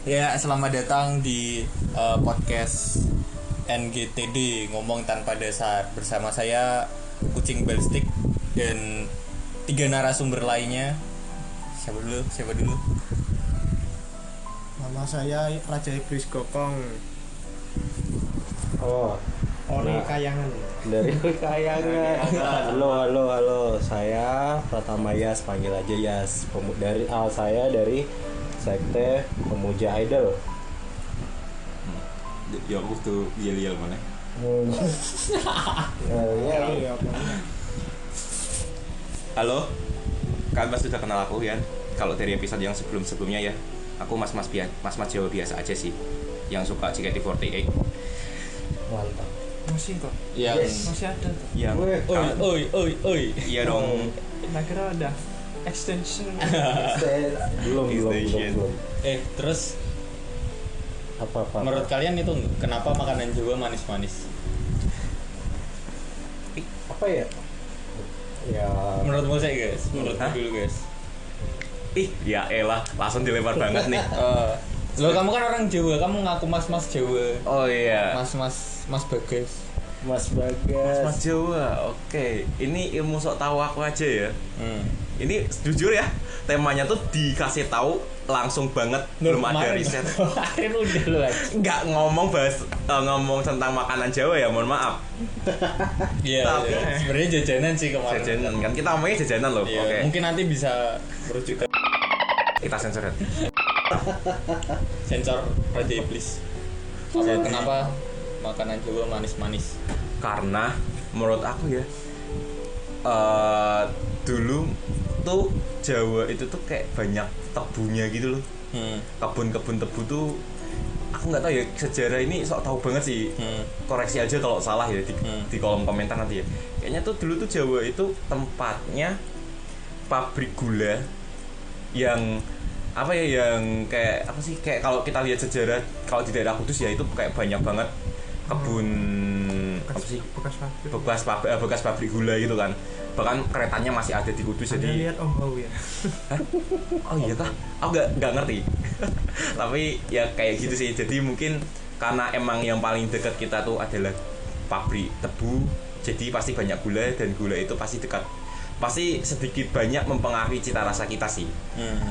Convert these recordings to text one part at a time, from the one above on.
Ya, selamat datang di podcast NGTD Ngomong Tanpa Dasar. Bersama saya Kucing Balstik dan 3 narasumber lainnya. Siapa dulu? Nama saya Raja Iblis Gokong. Ori Kayangan. Dari Kayangan. Halo. Saya Pratama Yas, panggil aja Yas. Saya dari Sekte Pemuja Idol. Ya aku tuh yel mana? Iya. Halo, kalian pasti sudah kenal aku ya. Kalau dari episode yang sebelumnya ya, aku mas Jawa biasa aja sih, yang suka JKT48. Mantap. Masih kok. Masih ada tuh. Yang Oi. iya dong. Kira ada extension. Belum. Terus Apa? menurut kalian itu kenapa makanan Jawa manis-manis? Apa ya? Ya. Menurutmu saya guys, menurutmu Hah? dulu guys. Ya elah, langsung dilempar banget nih. Lo kamu kan orang Jawa, kamu ngaku mas Jawa. Oh iya. Mas Bagas. Mas Bagas. Mas Jawa, oke. Ini ilmu sok tahu aku aja ya. Ini jujur ya, temanya tuh dikasih tahu langsung banget, belum ada riset. Akhirnya udah lu aja. Nggak ngomong tentang makanan Jawa ya, mohon maaf. Iya. Tapi- Sebenarnya jajanan sih kemarin. Jajanan kan kita ngomongnya jajanan loh. Iya, Oke. mungkin nanti bisa merujuk ke Kita sensor. sensor Raja Iblis. Kenapa makanan Jawa manis-manis? Karena menurut aku ya, dulu tuh Jawa itu tuh kayak banyak tebunya gitu loh. Kebun-kebun tebu tuh aku nggak tahu ya, sejarah ini sok tahu banget sih. Koreksi aja kalau salah ya di kolom komentar nanti ya. Kayaknya tuh dulu tuh Jawa itu tempatnya pabrik gula yang apa ya, yang kayak apa sih, kayak kalau kita lihat sejarah kalau di daerah Kudus ya itu kayak banyak banget kebun apa sih, bekas pabrik gula gitu kan, bahkan keretanya masih ada di Kudus. Anda Jadi lihat Om Hau ya. oh iya kah, aku nggak ngerti. Tapi ya kayak gitu sih. Jadi mungkin karena emang yang paling dekat kita tuh adalah pabrik tebu, jadi pasti banyak gula, dan gula itu pasti sedikit banyak mempengaruhi cita rasa kita sih.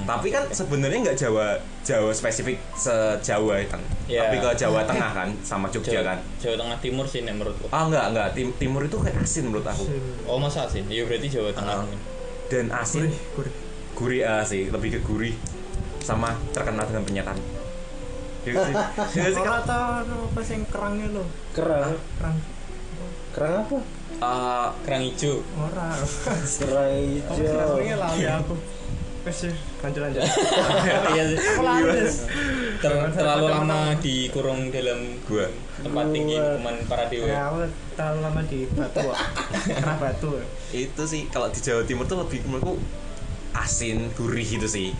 Tapi kan sebenarnya nggak Jawa spesifik se-Jawa kan. Ya. Tapi ke Jawa Tengah kan sama Jogja kan. Jawa Tengah Timur sih nek menurutku. Enggak. Timur itu kayak asin menurut aku. Oh masa asin? Ya berarti Jawa Tengah mungkin. Dan asin Gurih. gurih sih, lebih ke gurih sama terkenal dengan penyetan. Gitu sih. Iya sih, Ora tau apa sing kerangnya lo. Kerang apa? Kerang hijau. Ora. Kerang hijau. Kerangnya lali aku. Wes lanjut. Iya sih. Lanjut. Terlalu lama dikurung dalam gua. tempat tinggi hukuman para dewa. Ya, aku terlalu lama di batu kok. Kena batu. Itu sih kalau di Jawa Timur tuh lebih menurutku asin gurih gitu sih.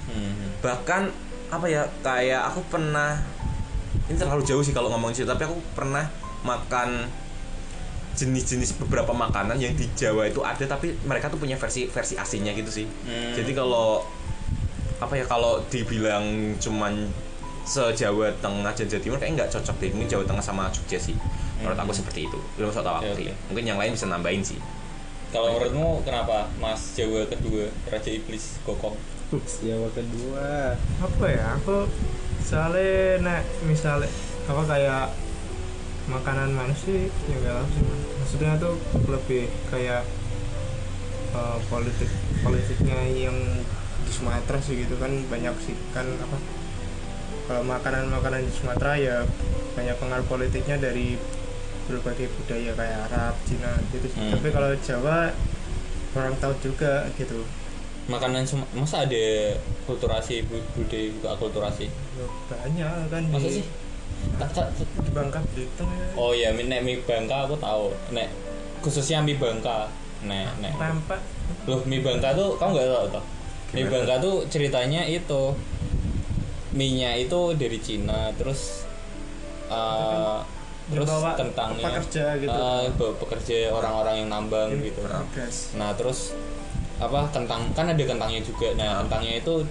Bahkan apa ya, kayak aku pernah, ini terlalu jauh sih kalau ngomongin situ, tapi aku pernah makan jenis-jenis beberapa makanan yang di Jawa itu ada, tapi mereka tuh punya versi asinnya gitu sih. Jadi kalau apa ya, kalau dibilang cuman se-Jawa Tengah dan Jawa Timur kayak nggak cocok deh. Mungkin Jawa Tengah sama Jogja sih. Menurut aku seperti itu. Belum so tau aku Oke. sih. Mungkin yang lain bisa nambahin sih. Kalau menurutmu kenapa Mas Jawa kedua Raja Iblis Gokong? Jawa kedua. Apa ya? Aku soalnya nek misalnya apa kayak makanan manis sih ya nggak tahu sih. Maksudnya tuh lebih kayak politiknya yang di Sumatera sih gitu kan, banyak sih kan apa, kalau makanan di Sumatera ya banyak pengaruh politiknya dari berbagai budaya kayak Arab, Cina gitu sih. Tapi kalau Jawa orang tahu juga gitu. Makanan masa ada kulturasi budaya juga akulturasi? Ya, banyak kan Masa di, sih? di Bangka Belitung ya. Oh iya, nek mie Bangka aku tahu. Nek khususnya mie Bangka. Nek. Pempek. Loh, mie Bangka tuh kamu nggak tahu toh? Mie Gimana? Bangka tuh ceritanya itu mie-nya itu dari Cina, terus Dibawa kentangnya pekerja gitu. bawa pekerja orang-orang yang nambang gitu. Gas. Nah terus apa, kentang kan ada kentangnya juga. Nah kentangnya itu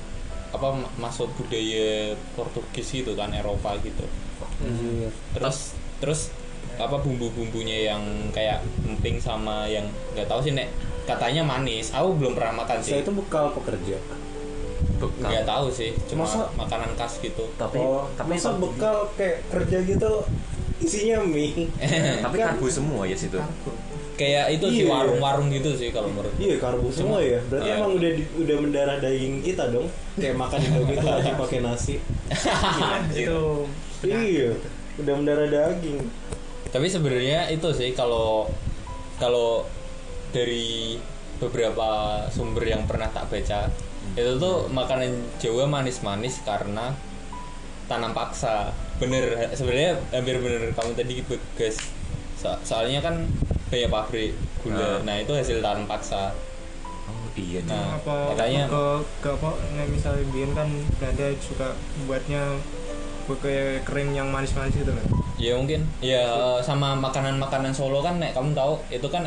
masuk budaya Portugis gitu kan, Eropa gitu. Anjir. Terus bumbu-bumbunya yang kayak emping sama yang nggak tahu sih nek katanya manis. Aku belum pernah makan Saya sih. itu bekal pekerja. Nggak tahu sih, cuma Masa- makanan khas gitu. Tapi masa bekal kayak kerja gitu isinya mie. tapi karbo semua ya situ. Kayak itu sih Iya. warung-warung gitu sih kalau menurut. Iya karbo semua ya. Berarti Iya. emang udah mendarah daging kita dong. Kayak makan Indo gitu aja pakai nasi. Itu Iya. Udah mendarah daging. Tapi sebenarnya itu sih kalau dari beberapa sumber yang pernah tak baca, itu tuh makanan Jawa manis-manis karena tanam paksa. Bener, sebenarnya hampir bener kamu tadi Bagas. Soalnya kan banyak pabrik gula. Nah, itu hasil tanam paksa. Oh iya nih. Nah, apa makanya ke apa misalnya Bian kan Belanda suka buatnya kayak kering yang manis-manis gitu kan. ya mungkin ya sama makanan-makanan Solo kan nek kamu tahu itu kan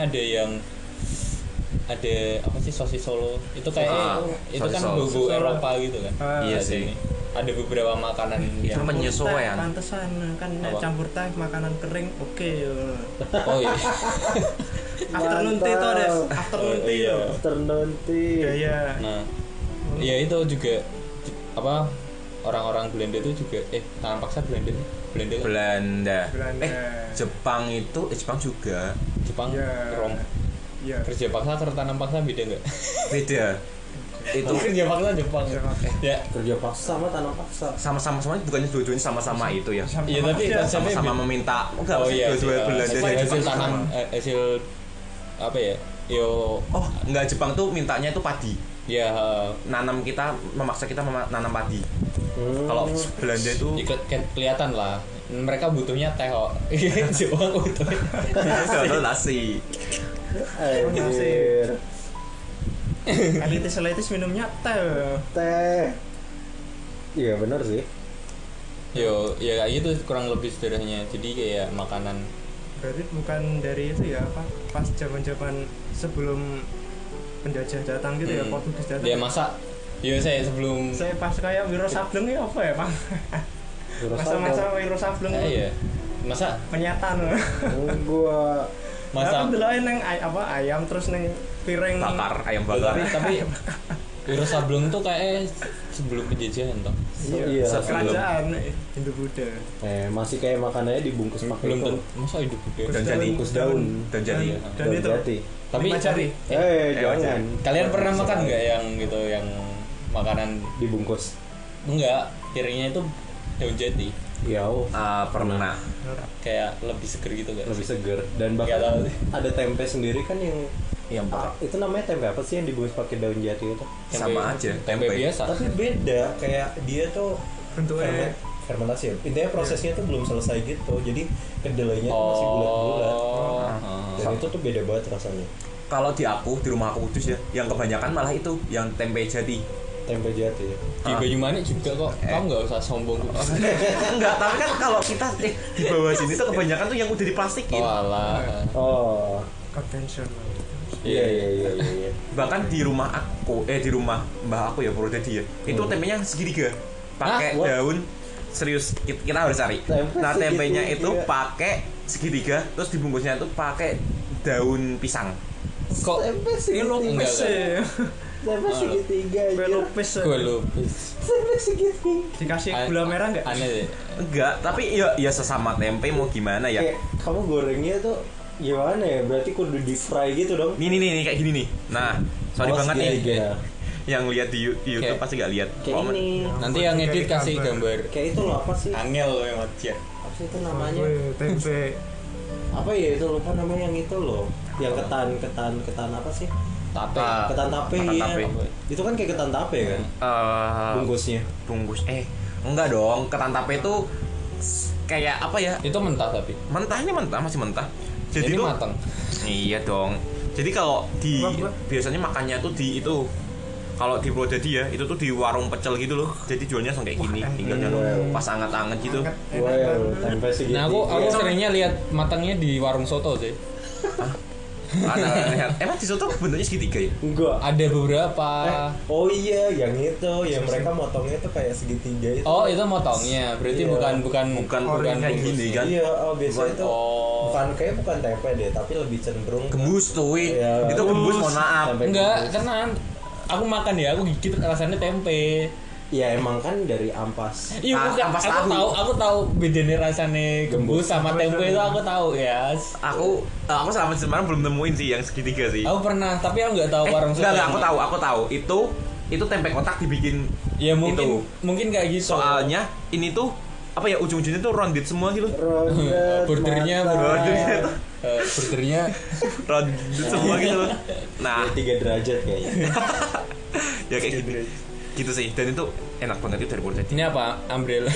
ada apa sih sosis Solo itu kayak itu sosis kan Solo. bumbu Eropa gitu kan. Iya Ada sih. ini. Ada beberapa makanan Itu yang penyesuaian. Pantesan kan nek Apa? campur teh makanan kering oke. oh iya Afternoon tea itu ada afternoon Oh, tea iya. yo. Afternoon tea. Gaya. nah ya itu juga apa orang-orang Belanda itu juga tanam paksa Belanda kan? Belanda. Belanda. Jepang itu Jepang juga Jepang Ya. Rom Iya. kerja paksa atau tanam paksa beda nggak? beda. Itu kerja paksa Jepang ya Kerja paksa sama tanam paksa. sama-sama semuanya bukannya dua-duanya sama-sama itu ya. iya tapi aja. konsepnya Sama-sama beda. meminta. Enggak, Oh iya, dua-dua Belanda hasil, dan hasil Jepang tanam sama. hasil apa ya? Yo, Oh, enggak, Jepang tuh mintanya itu padi. ya Nanam kita memaksa kita nanam padi. Hmm. Kalau Belanda itu ikut kelihatan lah. Mereka butuhnya teh kok. Jepang butuhnya. kalau nasi. Anjir. Elitis minumnya teh. Teh. Iya benar sih. Yo, ya kayak gitu kurang lebih sederhananya. Jadi kayak makanan Berarti bukan dari itu ya apa? Pas zaman-zaman sebelum penjajah datang gitu ya, Portugis datang. dia masak. Yo saya sebelum Saya pas kayak Wiro Sableng ya apa ya, Bang? Masa-masa Wiro Sableng iya. Masa penyetan. Gua masa Aku delain neng ayam terus neng piring Bakar, ayam bakar. tapi Wiro Sableng tuh kayak sebelum penjajahan toh. Iya. kerajaan Hindu Buddha. Masih kayak makanannya dibungkus pakai Belum itu. tentu masa hidup gede. Dan jadi Bungkus daun. dan jadi Dan Daun itu jati. Tapi lima jari. Jangan. kalian pernah makan nggak yang gitu yang makanan Dibungkus. enggak piringnya itu daun jati Ya, pernah. kayak lebih seger gitu guys. lebih seger dan Nggak bahkan tahu sih. ada tempe sendiri kan yang itu namanya tempe apa sih yang dibungkus pakai daun jati itu? Sama aja, tempe tempe. biasa. Tapi beda, kayak dia tuh Bentuknya fermentasi ya. Intinya prosesnya tuh belum selesai gitu. Jadi kedelainya tuh masih bulat-bulat. Dan itu tuh beda banget rasanya. Kalau di rumah aku Kudus ya, yang kebanyakan malah itu yang tempe jati. Tempe jati ya. Di Banyumanik juga kok. Kamu nggak usah sombong. Enggak, tapi kan kalau kita di bawah sini tuh kebanyakan tuh yang udah diplastikin. Oh alah. Oh. konvensional. Iya. Bahkan di rumah aku, di rumah mbah aku ya Purwodadi ya, itu tempenya segitiga, pakai Hah? daun. Serius, kita harus cari. Tempe Nah tempenya segitiga. itu pakai segitiga, terus dibungkusnya itu pakai daun pisang. Kok Tempe Ini segitiga. lupis ya. Tempe segitiga Kue aja. lupis. gue lupis. Tempe segitiga. Dikasih gula merah nggak? Aneh deh. Enggak, tapi ya sesama tempe mau gimana ya? Kayak kamu gorengnya tuh gimana ya? Berarti kudu di fry gitu dong. Nih kayak gini nih. Nah, sorry banget nih. segitiga. Yang lihat di YouTube Kayak- pasti gak lihat. Kayak Oh, ini. Nanti yang edit kasih gambar. Kayak itu loh apa sih? Angel loh yang wajah. Apa sih itu namanya? Tempe. Apa ya itu lupa namanya yang itu loh. Yang ketan apa sih? Tape. Ketan tape Ketan ya. tape. Itu kan kayak ketan tape kan? Bungkusnya. bungkus enggak dong, ketan tape itu kayak apa ya? Itu mentah tapi. Mentahnya masih mentah. Jadi tuh- matang. Iya dong. Jadi kalau di Wah. biasanya makannya tuh di itu, kalau di Purwodadi ya, itu tuh di warung pecel gitu loh. Jadi jualnya langsung kayak gini, tinggalnya pas anget-anget gitu. Anget, enak Well, banget. tempe segitiga. Nah aku seringnya lihat matangnya di warung soto sih. Ada emang di soto bentuknya segitiga ya? Enggak. Ada beberapa. Oh iya, yang itu, yang mereka motongnya tuh kayak segitiga itu. Oh, itu motongnya. Berarti Iya. bukan Kayak gini kan? Iya, biasanya itu Oh. bukan tempe deh, tapi lebih cenderung Gembus tuh, wih. Iya. Itu gembus, mohon maaf. Tempe Enggak, gembus. karena aku makan ya, aku gigit rasanya tempe. Ya emang kan dari ampas. Iya, Ampas aku tahu. aku tahu bedanya rasanya gembus sama tempe itu aku tahu ya. Aku selama semalam belum nemuin sih yang segitiga sih. Aku pernah, tapi aku nggak tahu warung soto. Enggak, yang aku tahu. Itu tempe kotak dibikin Ya mungkin itu. kayak gitu. Soalnya ini tuh apa ya, ujung-ujungnya tuh rounded semua gitu. Burgernya Burgernya burgernya rounded semua gitu. Nah, 3 derajat kayaknya. ya kayak gitu. Gitu sih, dan itu enak banget itu dari Purwodadi. ini apa? Umbrella.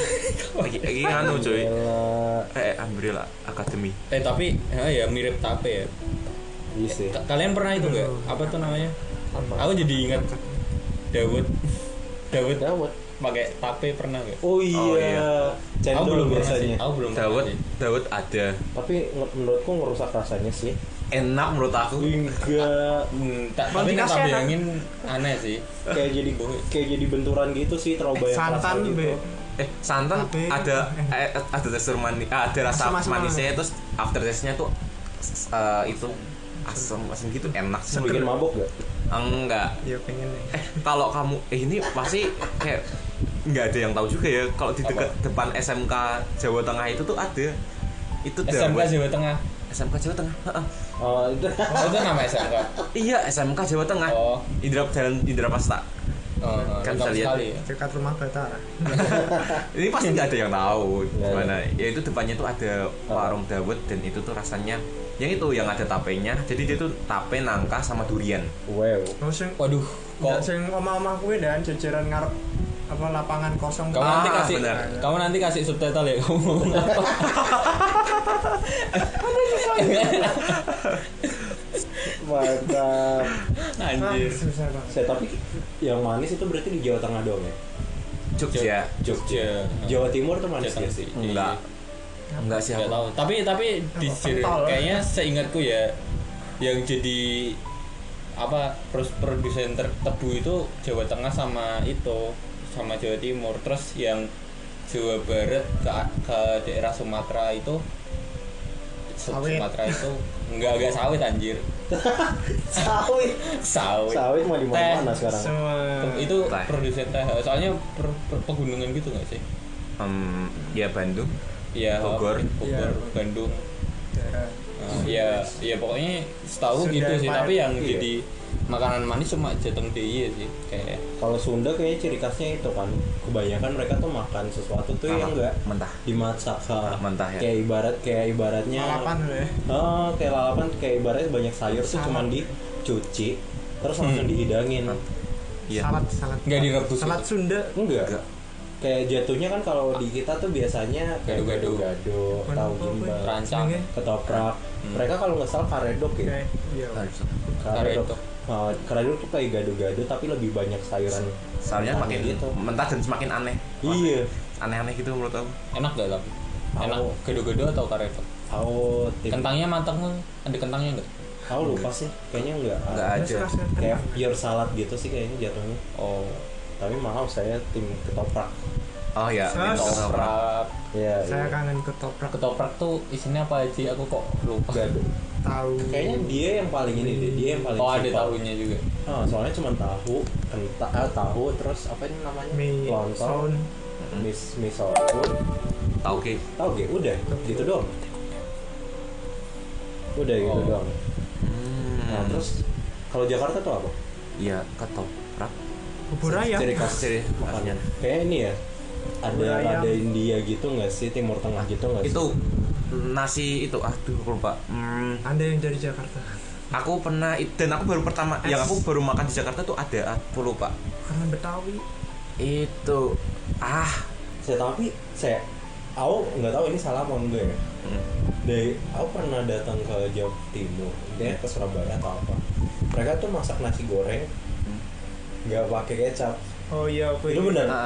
Lagi nganu cuy. Umbrella Academy. Tapi ya mirip tape ya. Iya sih. Kalian pernah itu nggak? Apa tuh namanya? Aku jadi ingat Dawud pakai tape pernah nggak? Oh iya. Oh, iya. Aku Cendol belum pernah sih. biasanya. Aku belum pernah sih. Dawud ada. Tapi menurutku ngerusak rasanya sih. Enak menurut aku. Enggak. Tapi kan tak bayangin aneh sih. Kayak jadi benturan gitu sih, terlalu banyak rasa santan gitu. be Santan Tapi- ada tekstur manis, ada rasa Asam-asam manisnya, terus after taste-nya tuh itu asam gitu, enak sih. Bikin mabok gak? Enggak. ya pengen nih Kalau kamu ini pasti kayak nggak ada yang tahu juga ya, kalau di depan SMK Jawa Tengah itu tuh ada itu SMK Jawa Tengah. SMK Jawa Tengah. Heeh. Oh itu. Oh, itu nama SMK. Iya, SMK Jawa Tengah. Oh. Jalan Indra Pasta. Oh, Kan lengkap bisa lihat. sekali ya. dekat rumah Batara Ini pasti nggak ada yang tahu Nggak gimana. Ya itu depannya tuh ada warung Dawud, dan itu tuh rasanya yang ada tapenya. Jadi dia tuh tape, nangka sama durian. Wow. sing Waduh, kok kok sing omah-omah kuwi dan jajaran ngarep apa lapangan kosong benar. kamu nanti kasih subtitle ya kamu ngomong apa. Mantap. Anjir. susah banget Tapi yang manis itu berarti di Jawa Tengah doang ya? Jogja. Jogja. Jawa Timur tuh manis Jateng gak sih? Enggak. Enggak sih Nggak aku. tahu. Tapi di Pentol. kayaknya seingatku ya yang jadi apa produsen tebu itu Jawa Tengah sama Jawa Timur. Terus yang Jawa Barat ke daerah Sumatera itu Sawit. Sumatera itu enggak sawit anjir. Sawit. Sawit. Sawit mah di mana-mana Teh. sekarang. semua Itu Teh. produsen teh. Soalnya pegunungan gitu nggak sih? Ya Bandung. Iya, Bogor. Iya. Bandung. daerah Ya pokoknya setahu Sunda gitu sih, Empire. tapi yang Iya. jadi makanan manis cuma Jateng DIY sih kayak. Kalau Sunda kayaknya ciri khasnya itu kan, kebanyakan mereka tuh makan sesuatu tuh yang enggak mentah. dimasak Mentah ya. kayak ibaratnya lalapan loh ya kayak lalapan, kayak ibaratnya banyak sayur tuh Salad. cuman dicuci terus langsung dihidangin. Iya. salad Nggak direbus salad gitu? Sunda Enggak. Kayak jatuhnya kan kalau di kita tuh biasanya kayak Gado-gado. gado-gado, tahu gimbal, Rancang. Senengnya. ketoprak. Mereka kalau nggak salah karedok ya. Kayak, iya Karedok. Karedok tuh kayak gado-gado tapi lebih banyak sayuran. Soalnya mentahnya makin gitu. mentah dan semakin aneh. Iya. Aneh-aneh gitu menurut aku. Enak gak tapi? Enak Tahu. gado-gado atau karetok? Tahu Kentangnya matang nggak? Ada kentangnya nggak? Tahu lupa sih. Kayaknya enggak. Enggak ada. Kayak pure salad gitu sih kayaknya jatuhnya. Oh, Tapi maaf saya tim ketoprak. Oh ya, Sos. ketoprak. Iya. saya iya. kangen ketoprak Ketoprak tuh isinya apa aja? Aku kok lupa. Gado. tahu Kayaknya dia yang paling ini deh. Dia yang paling Oh, ada simpel. tahunya juga. Soalnya cuma tahu, tahu terus apa ini namanya? mie Lontong, soun mie soto, tauge. tahu gak? Udah, gitu doang. Udah gitu Oh. doang. Nah terus kalau Jakarta tuh apa? Iya, ketoprak. bubur ayam Ciri khas Ciri makanan. Kayak ini ya. Bubur ayam. Ada India gitu nggak sih? Timur Tengah gitu nggak sih? Itu nasi itu, aduh aku lupa. anda yang dari Jakarta Aku pernah dan aku baru pertama yang aku baru makan di Jakarta tuh ada, aku lupa. karena Betawi Itu Aku nggak tahu ini salah apa enggak ya. Aku pernah datang ke Jawa Timur, dia ke Surabaya atau apa. Mereka tuh masak nasi goreng nggak pakai kecap. oh iya apa Itu benar? nah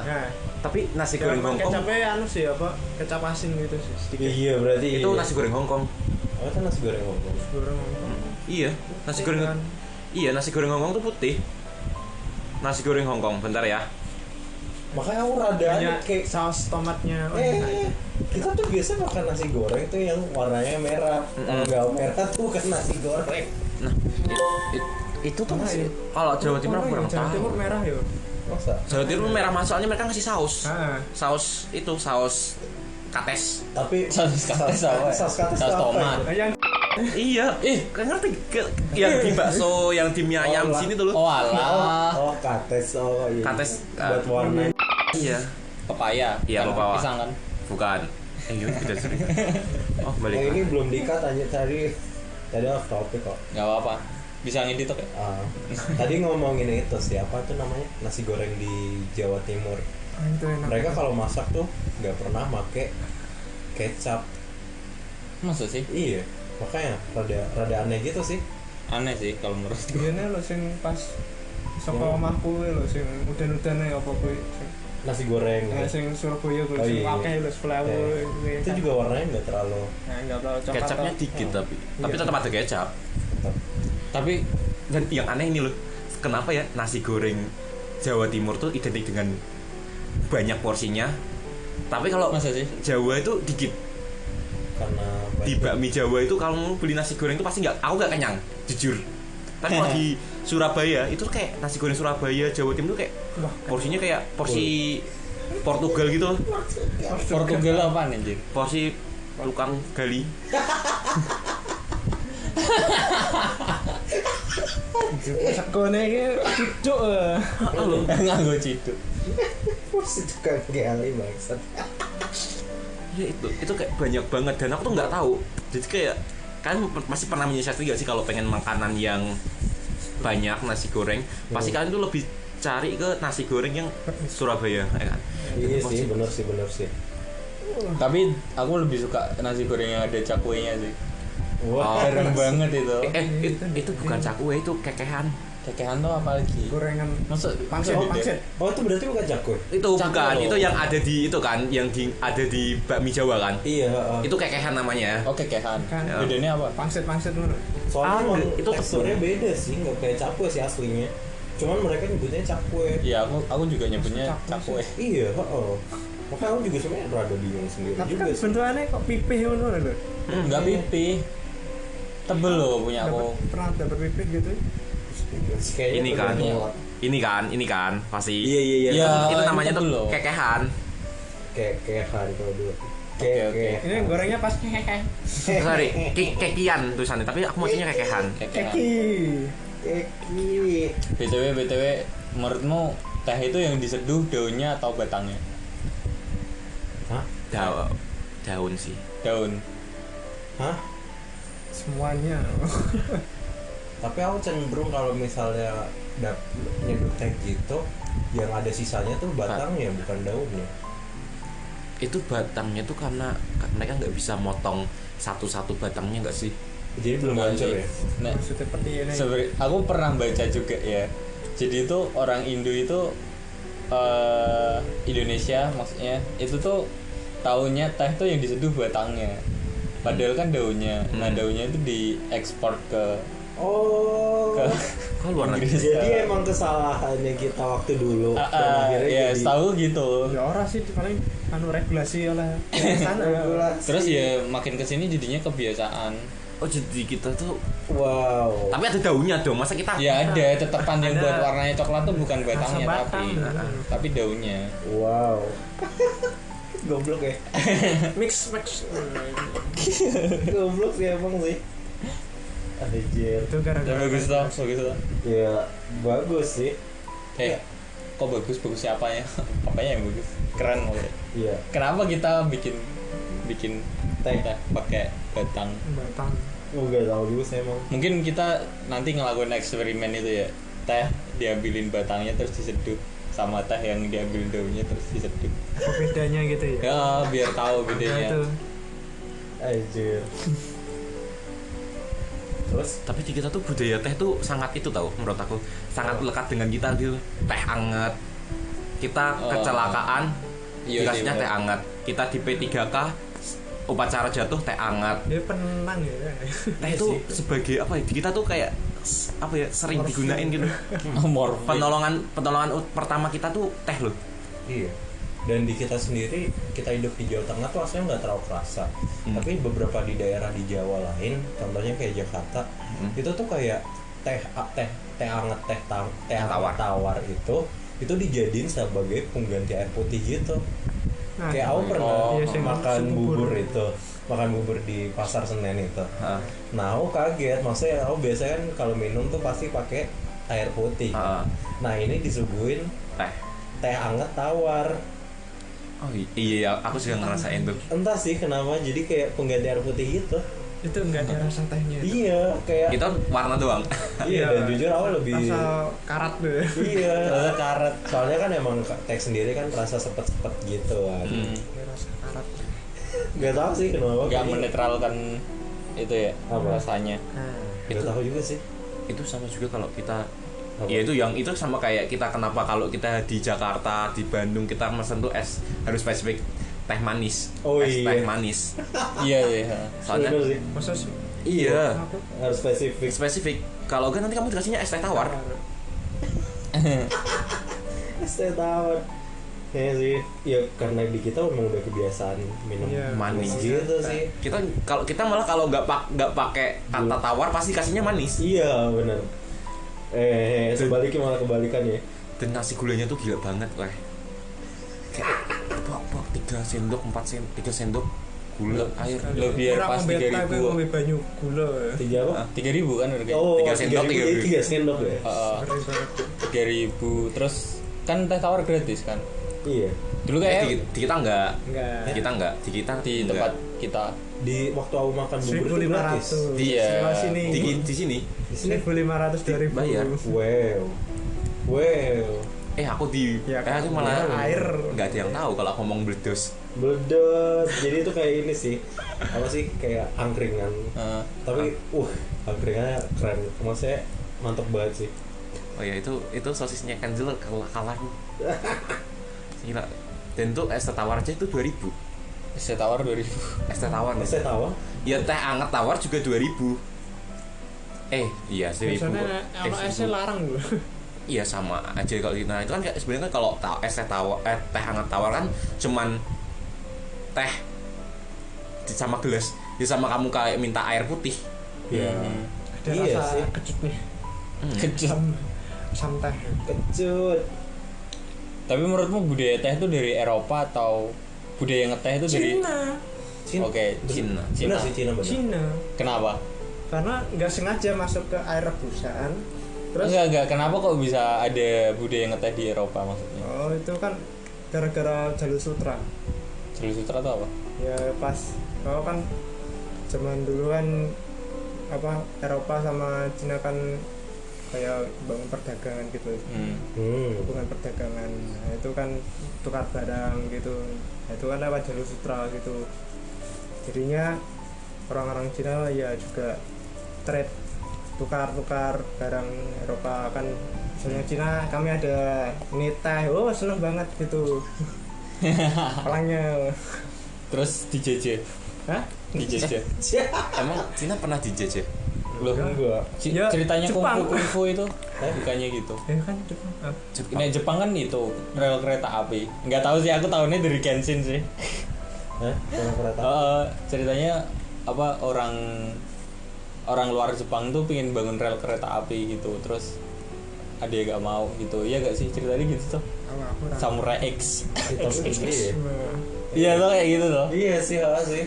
tapi nasi goreng yang Hongkong kecapnya anu sih apa kecap asin gitu sih sedikit Iya berarti itu nasi goreng Hongkong. Oh, itu nasi goreng Hongkong. goreng apa Iya, nasi goreng. Kan. Iya, nasi goreng Hongkong tuh putih. Nasi goreng Hongkong, bentar ya. Makanya aku rada Banyak kayak saus tomatnya. Oh, enak. kita tuh biasa makan nasi goreng tuh yang warnanya merah. Kalau nggak merah tuh bukan nasi goreng. Nah, itu tuh Mana nasi. ya? Kalau Jawa Timur aku Oh, kurang Jawa Timur tahu. merah ya. Masa? Jawa Timur merah masalahnya mereka ngasih saus. Ah. Saus kates. Tapi Saus kates apa ya? Saus kates Saus tuh apa tomat. itu? Yang Iya, kan ngerti yang di bakso yang di mie ayam lah. sini tuh loh. Oh alah. Oh, kates. Oh, iya. Kates, buat warna. Iya. Pepaya. Iya, Bukan pepaya. Pisang kan? Bukan. Iya, beda cerita. Oh, Oh, balik. ini belum dikat aja tadi off topic kok. Gak apa-apa. Bisa ngedit oke. Tadi ngomongin itu siapa tuh namanya nasi goreng di Jawa Timur. itu enak. Mereka kalau masak tuh nggak pernah make kecap. Masa sih? Iya, makanya rada aneh gitu sih. Aneh sih kalau menurut gue. Biasanya lo sing pas saka omahku lo sing udan-udane apa kuwi. Nasi goreng. Nah, sing Surabaya kuwi Oh, sing iya. akeh lho flavor Eh, kuwi. Itu juga warnanya nggak terlalu Nah, enggak terlalu coklat. Kecapnya dikit tapi Iya. tetap ada kecap. tetap. Tapi Dan yang aneh ini loh, kenapa ya nasi goreng Jawa Timur tuh identik dengan banyak porsinya, tapi kalau masa sih? Jawa itu dikit. Karena Di bakmi Jawa itu kalau mau beli nasi goreng itu pasti aku nggak kenyang, jujur. Tapi kalau di Surabaya itu kayak nasi goreng Surabaya Jawa Timur tuh kayak Wah, porsinya kayak porsi Portugal gitu loh. Portugal apaan anjir? Porsi tukang gali. sekone iki cucuk. Nganggo ciduk. porsi tukang gali maksud. Ya itu kayak banyak banget dan aku tuh nggak tahu. Jadi kayak kalian masih pernah menyiasati nggak sih kalau pengen makanan yang banyak nasi goreng, pasti kalian tuh lebih cari ke nasi goreng yang Surabaya, ya kan? Iya sih, bener sih. Tapi aku lebih suka nasi goreng yang ada cakuenya sih. Wah, Keren banget itu. Itu bukan cakwe, itu kekehan. Kekehan tuh apa lagi? Gorengan Masuk pangsit. Oh itu berarti bukan cakwe? Itu Cakwe bukan, loh. itu yang ada di itu kan, yang ada di bakmi Jawa kan. Iya. Itu kekehan namanya. Oh kekehan. Kan. Ya. Bedanya apa? Pangsit ngono. Soalnya emang itu teksturnya beda sih, nggak kayak cakwe sih aslinya. Cuman mereka nyebutnya cakwe. Iya aku juga nyebutnya Cakwe cakwe. Iya, makanya aku juga sebenarnya rada bingung sendiri Tapi juga kan sih. bentukannya kok pipih ngono lho. Enggak pipih. Tebel loh punya aku. Pernah dapat pipih gitu. Kayaknya Ini kan, tergantung ini kan, pasti. Iya. Iya. Itu namanya tebel tuh loh. kekehan. Kayak hari kalau dulu. Oke. Ini gorengnya pas hehehe. Sorry, kekian tulisannya, tapi aku maksudnya kekehan. Kekehan. Keki. BTW menurutmu teh itu yang diseduh daunnya atau batangnya? Hah? Daun sih. Daun. Hah? Semuanya. Tapi aku cenderung kalau misalnya nyeduh teh gitu, yang ada sisanya tuh batangnya bukan daunnya. Itu batangnya tuh karena mereka nggak bisa motong satu-satu batangnya nggak sih? Jadi belum Enggak hancur sih. ya. Nah, Maksudnya seperti ini. aku pernah baca juga ya. Jadi itu orang Indo itu Indonesia maksudnya itu tuh taunya teh tuh yang diseduh batangnya. Padahal kan daunnya. Nah, daunnya itu diekspor ke Oh. Kok luar negeri? Inggris. Jadi emang kesalahannya kita waktu dulu. Dan akhirnya ya jadi setahu gitu. Ya ora sih paling regulasi oleh sana. regulasi. Terus ya makin kesini jadinya kebiasaan. Oh jadi kita tuh, Wow. tapi ada daunnya dong, masa kita? Ya ada tetepan yang Ada. buat warnanya coklat tuh bukan batangnya batang. tapi daunnya. Wow. Goblok ya. Mix. Goblok sih emang sih. Anjir. Itu Ya, gara-gara. bagus toh. Ya bagus sih. Kok bagus siapanya? Apanya yang bagus? Keren loh. Iya. Kenapa kita bikin Teh. pakai batang? Batang. Enggak tahu juga sih emang. Mungkin kita nanti ngelakuin eksperimen itu ya. Teh diambilin batangnya terus diseduh sama teh yang diambilin daunnya terus diseduh. Apa bedanya gitu ya? Ya biar tahu Nah, bedanya. itu. Anjir. Terus Tapi di kita tuh budaya teh tuh sangat itu tahu, menurut aku sangat lekat dengan kita gitu. Teh anget, kita Oh. kecelakaan Iya sih, dikasihnya bener. teh anget. Kita di P3K upacara jatuh teh hangat. Dia penenang ya. Teh itu sebagai apa ya? Kita tuh kayak apa ya sering digunain gitu. Morfin. Pertolongan pertama kita tuh teh loh. Iya. Dan di kita sendiri, kita hidup di Jawa Tengah tuh aslinya nggak terlalu kerasa. Tapi beberapa di daerah di Jawa lain, contohnya kayak Jakarta, itu tuh kayak teh hangat, teh tawar itu dijadiin sebagai pengganti air putih gitu. Nah, Kayak aku pernah iya, makan bubur. makan bubur di Pasar Senen itu. Nah, aku kaget, maksudnya aku biasanya kan kalau minum tuh pasti pakai air putih. Nah, ini disuguhin teh hangat tawar. Oh iya, aku juga ngerasain tuh. Entah sih kenapa, jadi kayak pengganti air putih gitu. Itu enggak ada rasa tehnya. Iya, kayak Itu warna doang. iya, dan jujur aku lebih rasa karat tuh. iya. Rasa karet. Soalnya kan emang teh sendiri kan rasa sepet-sepet gitu kan. Ini rasa karat. Gak tahu sih kenapa. Nggak menetralkan itu ya Apa? rasanya. Gak tahu juga sih. Itu sama juga kalau kita Apa? ya itu sama kayak kita kenapa kalau kita di Jakarta, di Bandung kita mesen tuh es harus spesifik teh manis. Oh, es iya. teh manis. Iya iya. Soalnya Bener sih. Masa sih? iya, Harus spesifik. spesifik. Kalau kan nanti kamu dikasihnya es teh tawar. Es teh tawar. Kayaknya sih, ya karena di kita memang udah kebiasaan minum Iya, manis gitu sih. Kita malah kalau nggak pakai kata tawar pasti kasihnya manis. Iya benar. Sebaliknya malah kebalikan ya. Dan nasi gulanya tuh gila banget, weh. Kayak bak 3 sendok, 3 sendok gula air. Lo biar pas 3.000. Ngombe banyu gula. 3 apa? 3.000 kan harganya. Oh, 3 sendok, 3 sendok ya. Ngeri banget. 3.000 terus kan teh tawar gratis kan. Iya. Dulu kayak Di kita enggak. Enggak. Di kita di enggak. tempat kita. Di waktu aku makan bubur itu gratis. 1.500. Iya. Sebelah sini. Di sini 1.500 2000. bayar. Wow. Aku Ya, aku malah air. enggak ada yang tahu kalau aku ngomong bledos. Meledos. Jadi itu kayak ini sih. Apa sih kayak angkringan. Heeh. Tapi angkringannya keren. Maksudnya mantep banget sih. Oh ya itu sosisnya Kenzel kalah. Gila. Dan tuh es teh tawar aja itu 2.000. es teh tawar 2.000. Es teh tawar. Es teh tawar. Ya teh hangat tawar juga 2.000. Iya 1.000. Biasanya kalau esnya larang dulu. Iya sama aja kalau nah itu kan sebenarnya kan kalau es teh tawar teh hangat tawar kan cuman teh sama gelas sama kamu kayak minta air putih. Iya. Ada Iya rasa sih. kecut nih. Kecil. Asam teh. Kecut. Tapi menurutmu budaya teh itu dari Eropa atau budaya ngeteh itu dari Cina. Oke, Cina. Benar sih Cina benar. Cina. Kenapa? Karena nggak sengaja masuk ke air rebusan. Terus Enggak, kenapa kok bisa ada budaya ngeteh di Eropa maksudnya? oh itu kan gara-gara jalur sutra. Jalur sutra itu apa? Ya pas kalau kan zaman dulu kan apa Eropa sama Cina kan kayak bangun perdagangan gitu. Hubungan perdagangan. Nah, itu kan tukar barang gitu. Nah, itu kan lewat jalur sutra gitu. Jadinya orang-orang Cina ya juga trade tukar barang Eropa kan misalnya Cina kami ada ini teh seneng banget gitu. Orangnya Terus dijajah. hah? Dijajah. Emang Cina pernah dijajah? Loh, Enggak. Ya, ceritanya Jepang. kungfu itu bukannya gitu. Ya kan Jepang. Nah, Jepang kan itu rel kereta api. Nggak tahu sih, aku tahunya dari Genshin sih. Hah? Sama kereta. Ceritanya apa orang luar Jepang tuh pengen bangun rel kereta api gitu, terus ada yang nggak mau gitu. Iya nggak sih ceritanya gitu tuh? Aku Samurai X. Kita sendiri ya. Iya tuh kayak gitu tuh. Iya sih, sih.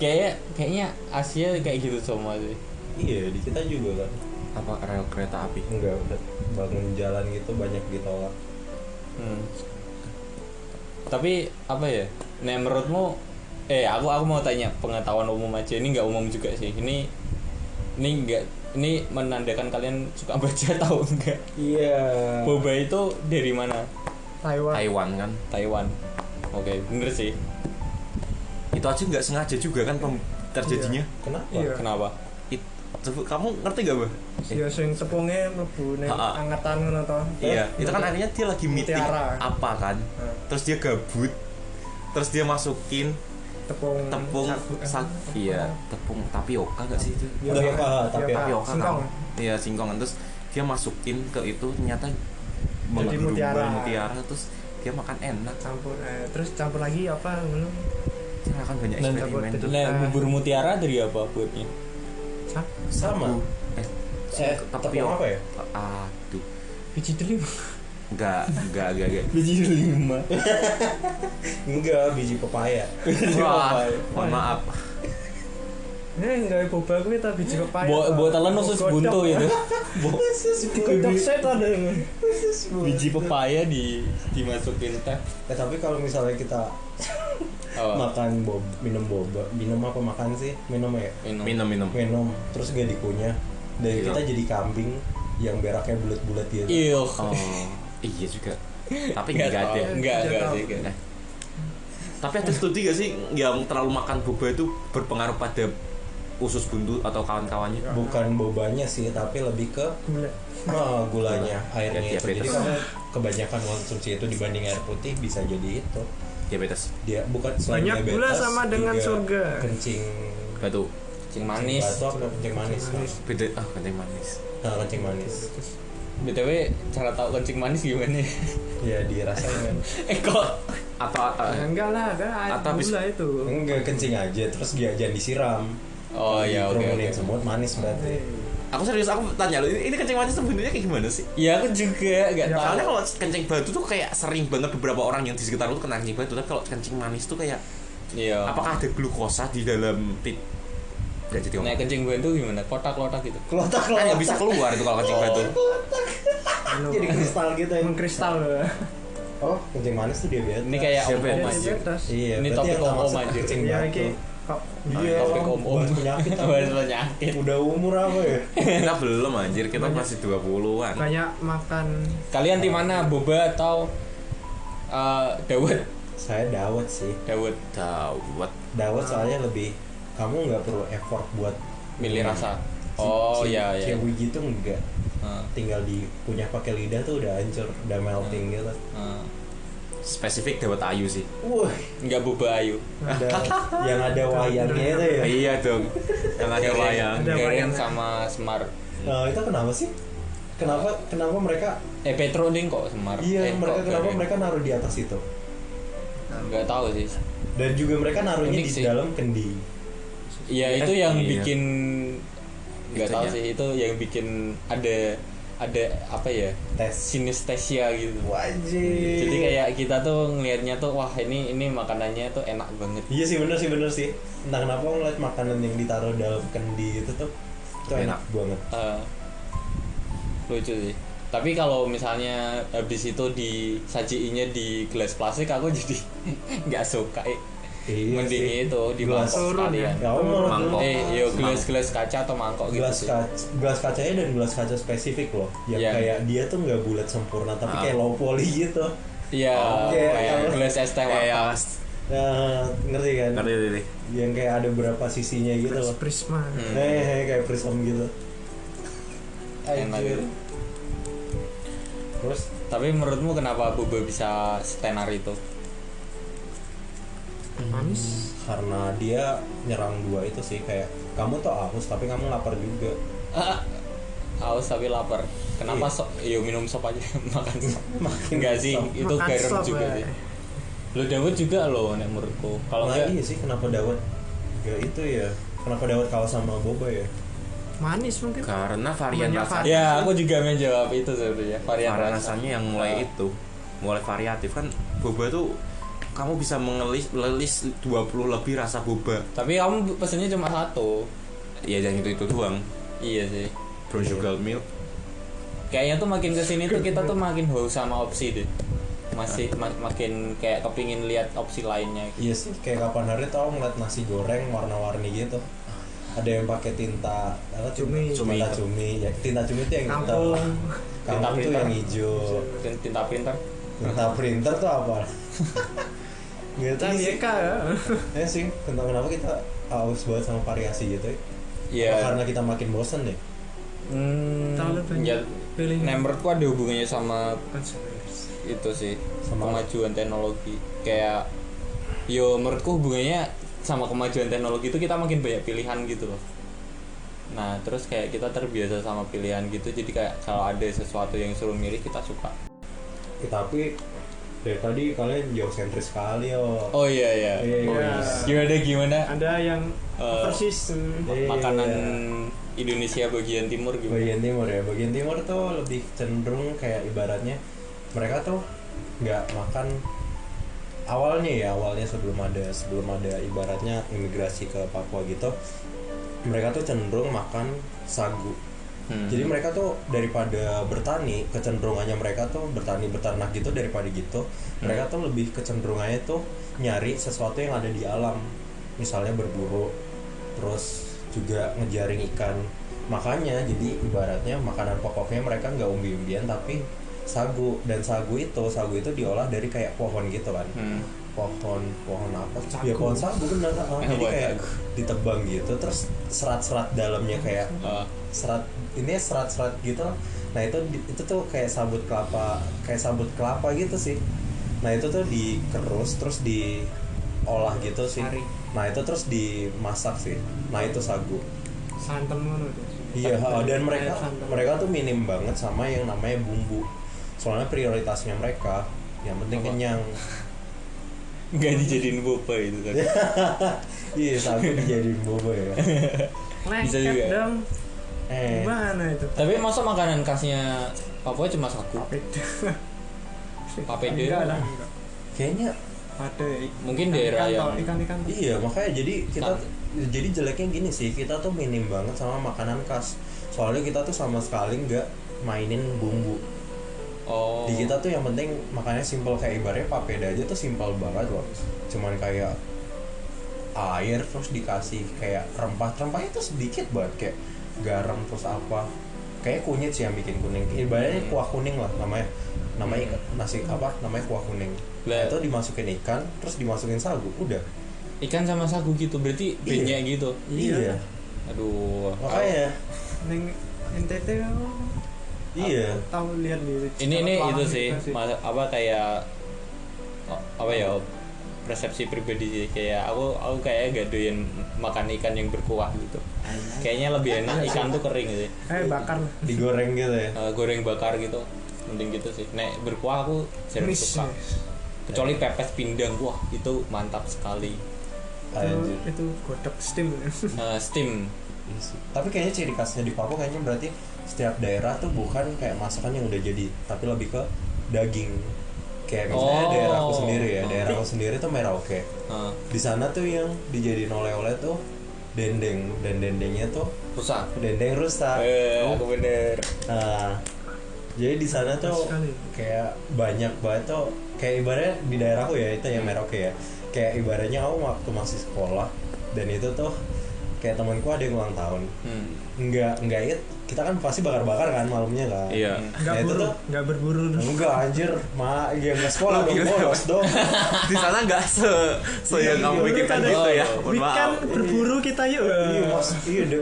Kayaknya Asia kayak gitu semua sih. Iya, di kita juga kan. Apa rel kereta api? Enggak, udah bangun jalan gitu banyak ditolak. Tapi apa ya? Nah menurutmu aku mau tanya pengetahuan umum aja. Ini nggak umum juga sih. Ini menandakan kalian suka baca atau enggak? Iya. Boba itu dari mana? Taiwan kan. Taiwan. Oke, bener sih. Itu aja nggak sengaja juga kan terjadinya. Kenapa? Iya. Kenapa? Kamu ngerti gak, Bah? Ya sing tepungnya mlebu ning angetan ngono to. Iya, itu kan akhirnya dia lagi meeting Mutiara. apa kan. Terus dia gabut. Terus dia masukin tepung iya tepung tapioka nggak sih itu tapi tapioka singkong. kan iya singkong terus dia masukin ke itu ternyata Jadi menggerumbai mutiara. terus dia makan enak Terus campur lagi apa belum? dia akan banyak Dan eksperimen tuh Nah, bubur mutiara dari apa buatnya? sama tepung tapioka apa ya? aduh Biji delima. enggak Biji delima. Enggak, biji pepaya. wah mohon maaf Enggak boba kuwi ta biji pepaya. Botalan usus buntu itu. Kodok setan. Biji pepaya dimasukin teh. Tapi kalau misalnya kita makan minum boba, minum apa makan sih? Minum ya? minum Terus gak dikunyah. Dari Iya. kita jadi kambing yang beraknya bulat-bulat gitu. Iya. oh iya juga tapi Enggak enggak tahu. deh Enggak tahu. sih. enggak. tapi ada studi gak sih yang terlalu makan boba itu berpengaruh pada usus buntu atau kawan-kawannya Bukan bobanya sih, tapi lebih ke Gula. gulanya, airnya Ya, itu. Jadi diabetes. kamu kebanyakan konsumsi itu dibanding air putih bisa jadi itu. diabetes Dia bukan selain Banyak diabetes, gula sama dengan juga surga. Kencing batu Kencing manis. batu apa kencing manis? beda kencing manis Nah, kencing manis. BTW cara tahu kencing manis gimana? Ya dirasain kan. Kok atau Enggak lah, kan air Atau habis- gula itu. Enggak kencing aja, terus dia jangan disiram. oh ya oke. Kerumunin semut manis berarti. aku serius aku tanya lo ini kencing manis tuh bentuknya kayak gimana sih Iya aku juga enggak Ya, tahu. soalnya kalau kencing batu tuh kayak sering banget beberapa orang yang di sekitar lu tuh kena kencing batu tapi kalau kencing manis tuh kayak Iya. apakah ada glukosa di dalam nggak jadi Nah kencing batu gimana? Kotak-kotak gitu. Kelotak kan nggak bisa keluar itu kalau kencing batu Jadi kristal gitu ya. Mengkristal. Oh, kencing manis tuh diabetes. Ini kayak Siapa om-om ya? aja. Iya, Ini berarti topik yang tak om-om masuk aja. kencing Ya batu. iki kok Iya, Topik om-om. bahas penyakit. Bahas penyakit. Udah umur apa ya? kita belum anjir kita masih 20-an banyak makan Kalian di mana? Boba atau Dawet? Saya dawet sih. Dawet dawet Dawet soalnya lebih kamu nggak perlu effort buat milih rasa. Oh iya iya. Kiwi gitu enggak. Heeh. Tinggal dikunyah pakai lidah tuh udah hancur, udah melting gitu. spesifik dawet ayu sih Wah, Enggak boba ayu. ada yang ada wayangnya itu ya. iya dong yang ada wayang Ada Geren wayang. sama Semar. Nah, itu kenapa sih? Kenapa mereka Petro ding kok Semar. iya, mereka kok kenapa Geren? mereka naruh di atas itu? Enggak tahu sih. Dan juga mereka naruhnya Unik di sih. dalam kendi. Iya itu yang Iya. bikin nggak tahu Itunya. sih itu yang bikin ada apa ya Tes. sinestesia gitu. Wajib. Jadi kayak kita tuh ngelihatnya tuh wah ini makanannya tuh enak banget. Iya sih bener sih. Entah kenapa ngeliat makanan yang ditaruh dalam kendi itu tuh itu enak banget. Lucu sih. Tapi kalau misalnya habis itu disajiinnya di gelas plastik aku jadi nggak suka. Iya Mending sih. itu di Gelas mangkok turun sekalian. Ya Allah, Mangkok. Yo gelas kaca atau mangkok gitu gelas sih. gelas kacanya dan gelas kaca spesifik loh. Yang Iya. kayak dia tuh nggak bulat sempurna tapi Ah. kayak low poly gitu. Iya, Oke, kayak kalau- gelas es teh ya warna. Nah, ngerti kan? ngerti Yang kayak ada berapa sisinya gitu loh. prisma. Kayak prism gitu. Enak Anjir. gitu. Terus Tapi menurutmu kenapa boba bisa setenar itu? Manis. karena dia nyerang dua itu sih kayak kamu tuh haus tapi kamu lapar juga. Haus tapi lapar. Kenapa Iya. sop? Yo minum sop aja makan sop. Makin Enggak sih, sop. itu Makan garam sop, juga ya. sih. Lo Dawud juga loh nek menurutku. Kalau Nah, enggak iya sih kenapa dawet ya itu ya kenapa dawet kalah sama boba ya. Manis mungkin. karena varian Banyak rasa ya aku juga menjawab itu sebenarnya varian varian rasa. rasanya yang mulai itu mulai variatif kan boba tuh kamu bisa mengelis 20 lebih rasa boba Tapi kamu pesennya cuma satu. ya dan itu doang Iya sih. brown sugar milk Kayaknya tuh makin kesini tuh kita tuh makin haus sama opsi deh. Makin kayak kepingin lihat opsi lainnya. Iya sih kayak kapan hari tau ngeliat nasi goreng warna-warni gitu. Ada yang pakai tinta apa Cumi. tinta cumi ya tinta cumi itu yang hitam. Kampung. Tinta Kampung tuh printer. yang hijau. Tinta printer. Tinta printer tuh apa? Gitu sih. Calieka ya. Ya sih tentang kenapa kita haus banget sama variasi gitu ya. Iya. Apa karena kita makin bosan deh. Terlalu banyak Ya, pilihan. nah, menurutku ada hubungannya sama itu sih Sama kemajuan teknologi kayak yo menurutku hubungannya sama kemajuan teknologi itu kita makin banyak pilihan gitu loh. Nah terus kayak kita terbiasa sama pilihan gitu, jadi kayak kalau ada sesuatu yang suruh milih kita suka. Tapi dari tadi kalian jauh sentris sekali yo. Oh iya. Gimana? Ada yang persis Makanan Indonesia bagian timur gimana? Bagian timur ya, bagian timur tuh lebih cenderung kayak ibaratnya mereka tuh nggak makan awalnya sebelum ada ibaratnya imigrasi ke Papua gitu, mereka tuh cenderung makan sagu. Jadi mereka tuh daripada bertani, kecenderungannya mereka tuh bertani beternak gitu, daripada gitu mereka tuh lebih kecenderungannya tuh nyari sesuatu yang ada di alam, misalnya berburu, terus juga ngejaring ikan. Makanya jadi ibaratnya makanan pokoknya mereka nggak umbi-umbian tapi sagu. Dan sagu itu diolah dari kayak pohon gitu kan. Pohon apa? Sagu. Ya pohon sagu benar. Jadi kayak ditebang gitu, terus serat-serat dalamnya kayak serat gitu. Nah itu tuh kayak sabut kelapa gitu sih. Nah itu tuh dikerus terus diolah gitu sih. Nah itu terus dimasak sih. Nah itu sagu. santan ngono tuh. Iya, dan mereka tuh minim banget sama yang namanya bumbu. Soalnya prioritasnya mereka yang penting kenyang. Nggak dijadiin boba itu kan. Iya, sagu dijadiin boba ya. Bisa juga. Dong. Gimana itu? Tapi masa makanan khasnya Papua cuma sagu? Papeda. Enggak lah. Kayaknya Ada mungkin daerah yang ikan-ikan. iya, makanya jadi jeleknya gini sih, kita tuh minim banget sama makanan khas. Soalnya kita tuh sama sekali nggak mainin bumbu. Oh. Di kita tuh yang penting makannya simple, kayak ibaratnya papeda aja tuh simple banget loh. Cuman kayak air terus dikasih kayak rempahnya tuh sedikit banget, kayak garam terus apa. Kayak kunyit sih yang bikin kuning. Ibaratnya kuah kuning lah namanya nasi apa namanya kuah kuning. Nah, itu dimasukin ikan terus dimasukin sagu, udah. Ikan sama sagu gitu, berarti Iya. banyak gitu. Iya. Aduh. Makanya Ning NTT iya. tahu lihat di Ini channel itu Palang sih, gitu apa kayak apa ya, persepsi pribadi sih, kayak aku kayak gak doyan makan ikan yang berkuah gitu. Kayaknya lebih enak ikan tuh kering sih. kayak bakar lah. Digoreng gitu ya. Goreng bakar gitu. Mending gitu sih. Nek berkuah aku jarang Miss, suka. yes. Kecuali pepes pindang, wah itu mantap sekali. Anjir. Itu godok steam. Steam. Tapi kayaknya ciri khasnya di Papua kayaknya berarti setiap daerah tuh bukan kayak masakan yang udah jadi, tapi lebih ke daging. Kayak misalnya daerahku sendiri ya, daerahku sendiri tuh Merauke. Di sana tuh yang dijadiin oleh-oleh tuh dendeng, dan dendengnya tuh Rusak. dendeng rusak. Aku bener. Nah, jadi di sana tuh kayak banyak banget tuh, kayak ibaratnya di daerahku ya itu yang Merauke ya, kayak ibaratnya aku waktu masih sekolah dan itu tuh kayak temanku ada yang ulang tahun, enggak ya, kita kan pasti bakar-bakar kan malamnya kan. Iya. Enggak berburu. Enggak anjir, ya enggak sekolah dong, bolos dong. Di sana nggak yang kamu pikirkan gitu ya. Mohon maaf. Weekend berburu kita yuk. Iya mas,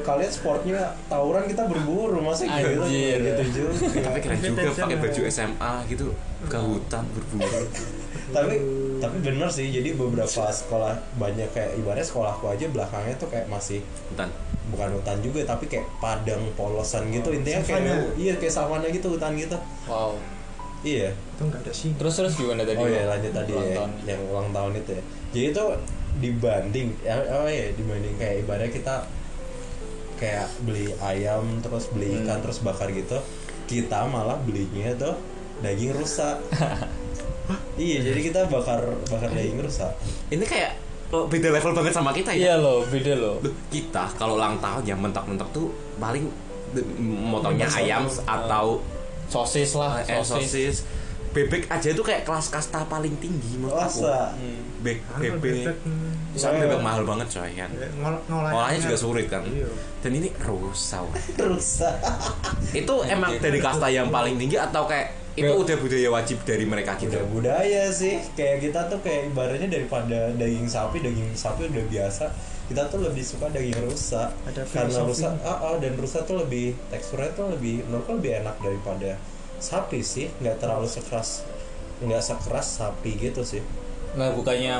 kalian sportnya tawuran, kita berburu, masa gitu Anjir. gitu juga. Tapi keren juga pakai baju SMA gitu ke hutan berburu. tapi bener sih, jadi beberapa sekolah banyak kayak ibaratnya sekolahku aja belakangnya tuh kayak masih Hutan. bukan hutan juga tapi kayak padang polosan gitu, intinya kayak iya kayak savana gitu, hutan gitu. Wow. Iya. Itu enggak ada sih. Terus gimana tadi? Oh iya, lanjut tadi Ulang ya, tahun. yang ulang tahun itu ya. Jadi itu dibanding dibanding kayak ibaratnya kita kayak beli ayam terus beli ikan terus bakar gitu, kita malah belinya tuh daging rusak. Iya, jadi kita bakar daging rusak. Ini kayak beda level banget sama kita ya. Iya loh, beda loh. Loh, kita kalau ulang tahun yang mentok-mentok tuh paling motongnya ayam atau Sosis lah, sosis. Bebek aja tuh kayak kelas kasta paling tinggi menurut aku. Masa? Bebek. Soalnya bebek mahal banget coy kan. Ngolahnya juga sulit kan. Iya. Dan ini rusak. Rusak. Itu emang dari kasta yang paling tinggi atau kayak itu udah budaya wajib dari mereka gitu? Udah budaya sih, kayak kita tuh kayak ibaratnya daripada daging sapi udah biasa, kita tuh lebih suka daging rusa. Ada Karena filosofi. rusa dan rusa tuh lebih teksturnya tuh menurutku lebih enak daripada sapi sih, nggak sekeras sapi gitu sih. Nah bukannya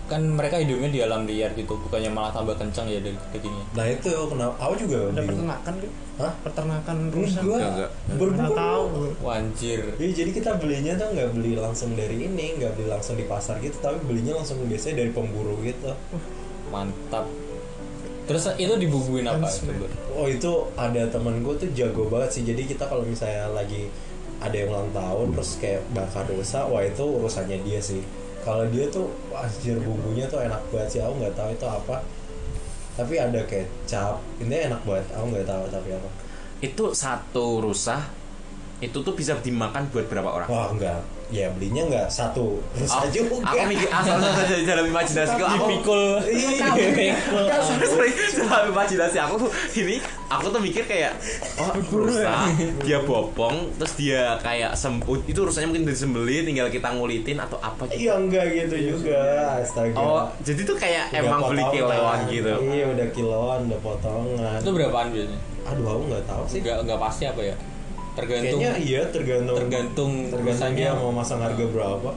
kan mereka hidupnya di alam liar gitu, bukannya malah tambah kencang ya dagingnya. Nah itu kenapa aku juga Ada bingung. peternakan kan? Hah? Peternakan rusa. Enggak. Nggak tahu. Wanjir. Iya, jadi kita belinya tuh nggak beli langsung dari ini, nggak beli langsung di pasar gitu, tapi belinya langsung biasanya dari pemburu gitu. Mantap. Terus itu dibumbuin apa Huntsman. coba? Oh itu ada temen gue tuh jago banget sih. Jadi kita kalau misalnya lagi ada yang ulang tahun terus kayak bakar rusa, wah itu urusannya dia sih. Kalau dia tuh anjir bumbunya tuh enak banget sih. Aku nggak tahu itu apa. Tapi ada kecap. Ini enak banget. Aku nggak tahu tapi apa. Itu satu rusa itu tuh bisa dimakan buat berapa orang? Wah enggak. Ya belinya enggak satu rusa juga. Aku mikir asal dalam imajinasiku aku Dipikul. sorry dalam imajinasi aku tuh ini aku tuh mikir kayak rusa dia bopong terus dia kayak semput itu rusanya mungkin disembelih tinggal kita ngulitin atau apa gitu. Iya enggak gitu juga. Astaga. Oh jadi tuh kayak Udah emang beli potongan. kiloan gitu. Iya udah kiloan, udah potongan. Itu berapaan biasanya? Aduh aku nggak tahu sih. Enggak pasti apa ya? Tergantung Kayaknya iya tergantung tergantung dia rusanya mau masang harga berapa.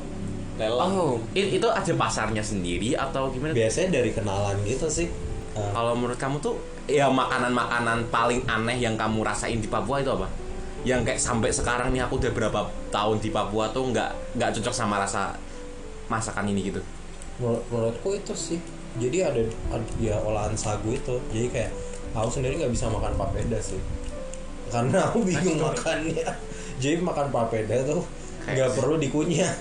lelang. Oh itu ada pasarnya sendiri atau gimana? Biasanya dari kenalan gitu sih. Kalau menurut kamu tuh ya makanan-makanan paling aneh yang kamu rasain di Papua itu apa? Yang kayak sampai sekarang nih aku udah berapa tahun di Papua tuh nggak cocok sama rasa masakan ini gitu. Menurutku itu sih. Jadi ada ya olahan sagu itu. Jadi kayak aku sendiri nggak bisa makan papeda sih. Karena aku bingung makannya. Jadi makan papeda tuh nggak perlu dikunyah.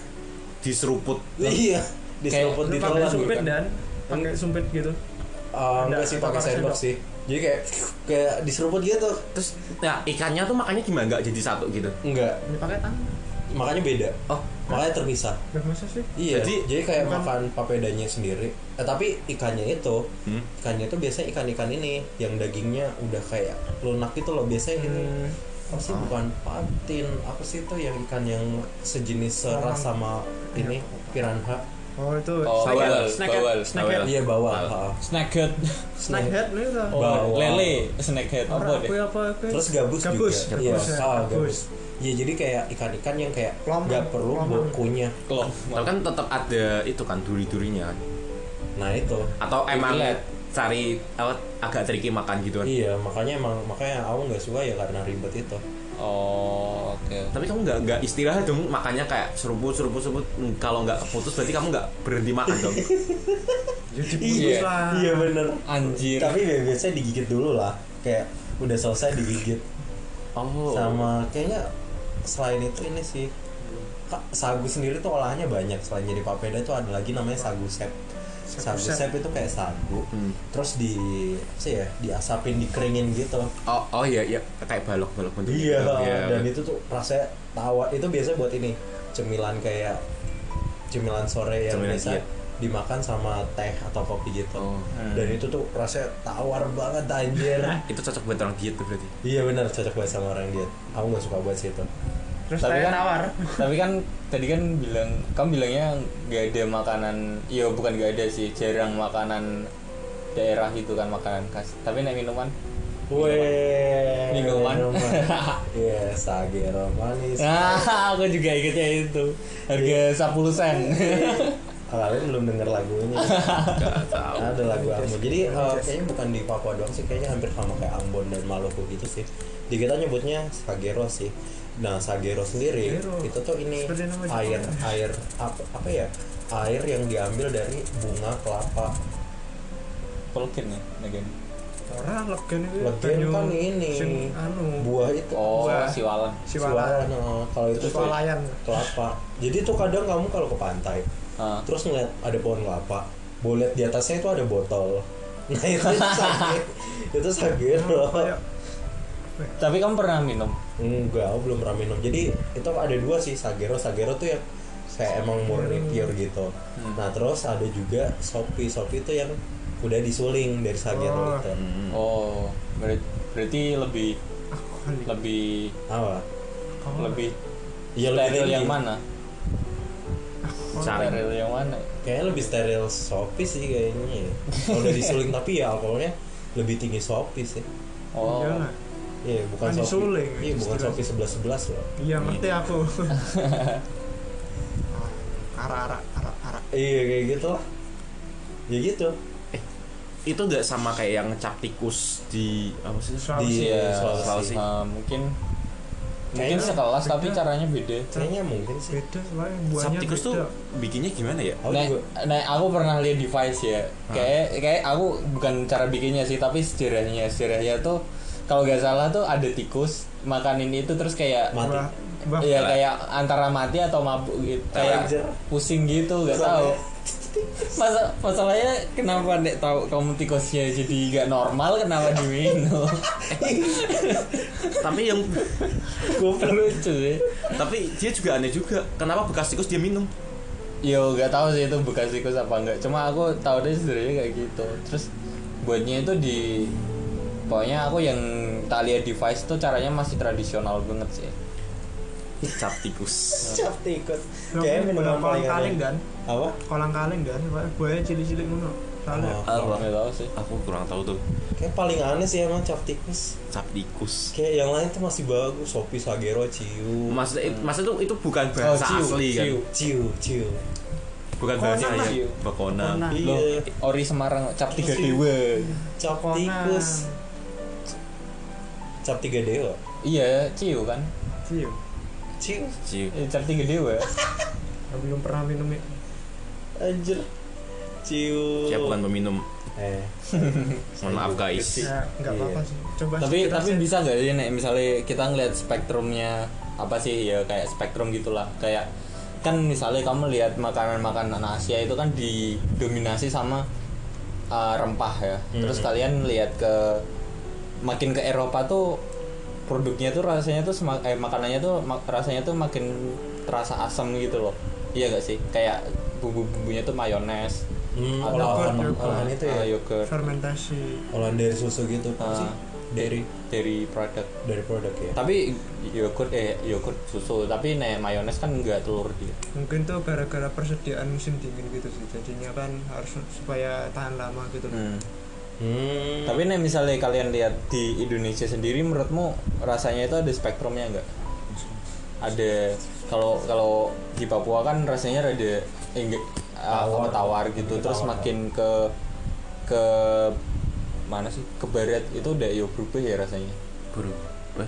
Diseruput. Iya, diseruput Lu ditelan pakai gitu sumpit kan. dan pakai sumpit gitu. Enggak sih pakai sendok sih. Jadi kayak diseruput gitu. Terus ya ikannya tuh makanya gimana nggak jadi satu gitu? Enggak, Ini pakai tangan. makanya beda. Oh Makanya terpisah. Gak masa sih? Iya, jadi kayak bukan- makan papedanya sendiri. Tapi ikannya itu, ikannya itu biasanya ikan-ikan ini yang dagingnya udah kayak lunak gitu loh. Biasanya ini apa sih bukan patin, apa sih itu yang ikan yang sejenis seras sama ini piranha. Oh itu Oh, bawal, snakehead. bawal. Snakehead. Iya bawah. Snakehead. Snakehead nih tuh. Oh, Bawal. lele, snakehead apa deh? Apa? Terus gabus juga. Iya, Gabus ya, gabus. Iya, jadi kayak ikan-ikan yang kayak Lamang, nggak perlu lamang. kunyah. Klok. tapi kan tetap ada itu kan duri-durinya kan? Nah itu. Atau emang Relate. cari apa agak tricky makan gitu kan? Iya, makanya aku nggak suka ya karena ribet itu. Oh, oke. Tapi kamu nggak istirahat dong makannya kayak seruput. Kalau nggak keputus berarti kamu nggak berhenti makan dong. Jadi Iya. putus lah. Iya bener. Anjir. Tapi biasanya digigit dulu lah. Kayak udah selesai digigit. Oh. Sama kayaknya selain itu ini sih sagu sendiri tuh olahannya banyak. Selain jadi papeda tuh ada lagi namanya sagu sep. Sagu sep itu kayak sagu, terus diasapin, dikeringin gitu. Oh iya kayak balok bentuk Iya, gitu. dan itu tuh rasanya tawar. Itu biasa buat ini cemilan kayak cemilan sore yang Cemilan biasa diet. dimakan sama teh atau kopi gitu. Oh. Dan itu tuh rasanya tawar banget anjir. Itu cocok buat orang diet tuh berarti. Iya benar, cocok banget sama orang diet. Aku nggak suka banget sih itu. Terus Tapi saya kan- nawar. Tapi kan tadi kan kamu bilangnya nggak ada makanan, ya bukan nggak ada sih, jarang makanan daerah gitu kan makanan khas. Tapi nek minuman, Weh, Minuman. Iya, sagero manis. nah aku juga ikutnya itu harga 10 sen. Kalian belum denger lagunya. Gak tahu. Ada lagu Ambon. Jadi kayaknya bukan di Papua doang sih, kayaknya hampir sama kayak Ambon dan Maluku gitu sih. Di kita nyebutnya sagero sih. Nah, sagero sendiri Sagero. itu tuh ini Seperti nama air apa ya? Air yang diambil dari bunga kelapa. Pelkin ya, Negan. Orang legen itu. Legen banyu kan ini sing anu. buah itu. Oh, Buah. siwalan. Siwalan. Nah, kalau itu tuh Swalayan. kelapa. Jadi tuh kadang kamu kalau ke pantai Ah. terus ngeliat ada pohon kelapa, boleh lihat di atasnya itu ada botol. Nah itu itu sagero. Kayak Tapi kamu pernah minum? Enggak, aku belum pernah minum. Jadi itu ada dua sih sagero. Sagero tuh yang kayak emang murni pure gitu. Nah terus ada juga sopi. Sopi itu yang udah disuling dari sagero Oh. itu. Oh, berarti lebih Apa? lebih Ya lebih steril tinggi. yang mana? Cari. Steril yang mana? Kayaknya lebih steril sopi sih kayaknya. Ya. Kalau udah disuling tapi ya alkoholnya lebih tinggi sopi sih. Oh, iya nggak? Iya bukan Kan sopi. disuling, Iya bukan istilah. sopi 11 loh. Iya ngerti aku. Arak. Iya kayak gitu lah. Ya gitu. Itu enggak sama kayak yang ngecap tikus di apa sih? Sulawesi. Di Sulawesi. Sulawesi. Mungkin Kayaknya sekelas tapi beda. caranya beda. Kayaknya mungkin sih. Beda soalnya Cap buahnya tikus tuh beda. bikinnya gimana ya? Aku Nah, juga aku pernah lihat device ya. Kayak aku bukan cara bikinnya sih, tapi sejarahnya tuh kalau nggak salah tuh ada tikus makanin itu terus kayak mati. ya kayak antara mati atau mabuk gitu, kayak Anjir. pusing gitu, nggak tahu. Masalahnya kenapa nek tahu kamu tikusnya jadi nggak normal, kenapa diminum? Tapi yang Gue lucu sih. tapi dia juga aneh juga. Kenapa bekas tikus dia minum? Yo nggak tahu sih itu bekas tikus apa enggak. Cuma aku tahu deh sebenarnya kayak gitu. Terus buatnya itu di pokoknya aku yang tak lihat device tuh caranya masih tradisional banget sih. Cap tikus. Cap tikus. Kayaknya Kayak minuman kolang paling kaling aneh. kan, Apa? kolang kaling kan, buahnya cilik-cilik ngono. Soalnya Oh. Nggak tahu sih. Aku kurang tahu tuh. Kayak paling aneh sih emang cap tikus. Cap tikus. Kayak yang lain tuh masih bagus, Sopi, Sagero, Ciu. Maksudnya itu bukan bahasa asli kan? Ciu. Bukan Konang bahasa lah. ya. Bekonang. Konang. Loh, Iya. Ori Semarang cap 3 dewa. Cap Konang. tikus. Cap 3 dewa. Iya, Ciu kan. Ciu. Ciu. Ciu. Cap 3 dewa. Aku belum pernah minum ya. Anjir. Ciu. Saya bukan peminum. Mohon maaf guys. Ya nggak apa-apa Iya. sih. Coba Tapi kita tapi sih. bisa nggak sih nek misalnya kita ngeliat spektrumnya apa sih ya, kayak spektrum gitulah. Kayak kan misalnya kamu lihat makanan-makanan Asia itu kan didominasi sama rempah ya. Terus kalian lihat makin ke Eropa tuh produknya tuh rasanya tuh makanannya tuh rasanya tuh makin terasa asam gitu loh. Iya gak sih? Kayak bumbu-bumbunya tuh mayones atau olahan itu ya. yogurt fermentasi. Olahan dari susu gitu apa sih? dari produk. Dari produk ya. Tapi yogurt susu, tapi mayones kan enggak telur dia. Mungkin tuh gara-gara persediaan musim dingin gitu sih. Jadinya kan harus supaya tahan lama gitu. Tapi misalnya kalian lihat di Indonesia sendiri, menurutmu rasanya itu ada spektrumnya enggak? Ada. Kalau di Papua kan rasanya rada tawar gitu, terus makin ke mana sih, ke barat itu udah berubah ya rasanya. Berubah.